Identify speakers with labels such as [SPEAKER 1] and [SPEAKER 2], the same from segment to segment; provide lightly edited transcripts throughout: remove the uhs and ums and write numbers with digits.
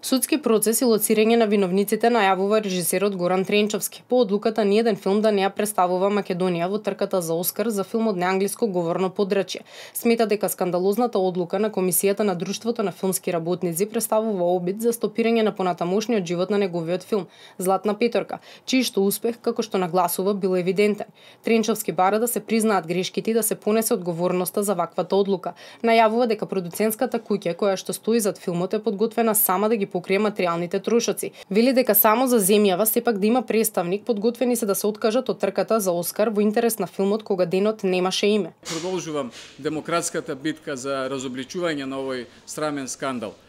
[SPEAKER 1] Судски процес и лоцирање на виновниците најавува режисерот Горан Тренчовски. По одлуката ниеден филм да не ја представува Македонија во трката за Оскар за филм од неанглиско говорно подрачје. Смета дека скандалозната одлука на Комисијата на Друштвото на филмски работници представува обид за стопирање на понатамошниот живот на неговиот филм Златна петорка, чиј што успех, како што нагласува, бил евидентен. Тренчовски бара да се признаат грешките и да се понесе одговорноста за ваквата одлука. Најавува дека продуцентската куќа која што стои зад филмот е подготвена сама да ги покрие материјалните трошоци. Вели дека само за земјава сепак да има представник, подготвени се да се откажат од трката за Оскар во интерес на филмот кога денот немаше име.
[SPEAKER 2] Продолжувам демократската битка за разобличување на овој срамен скандал.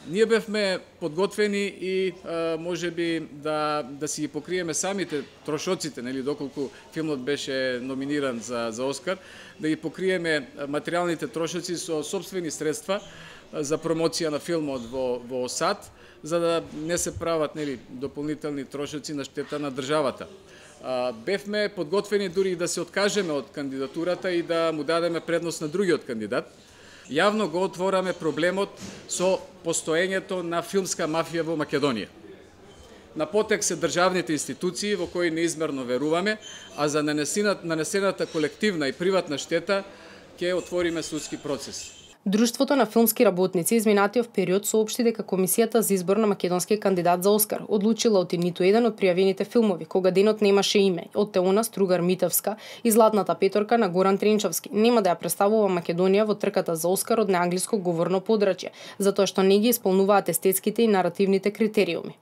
[SPEAKER 2] Ние бевме подготвени и можеби да си ги покриеме самите трошоците, нели, доколку филмот беше номиниран за Оскар, да ги покриеме материјалните трошоци со сопствени средства за промоција на филмот во САД, за да не се прават, нели, дополнителни трошоци на штета на државата. Бевме подготвени дури и да се откажеме од кандидатурата и да му дадеме предност на другиот кандидат. Јавно го отвораме проблемот со постоењето на филмска мафија во Македонија. На потек се државните институции во кои неизмерно веруваме, а за нанесената колективна и приватна штета ќе отвориме судски процес.
[SPEAKER 1] Друштвото на филмски работници изминатиот период соопшти дека Комисијата за избор на македонски кандидат за Оскар одлучила оти ниту еден од пријавените филмови, кога денот немаше име, од Теона Стругар Митевска и Златната петорка на Горан Тренчовски, нема да ја представува Македонија во трката за Оскар од неанглиско говорно подрачје, затоа што не ги исполнуваат естетските и наративните критериуми.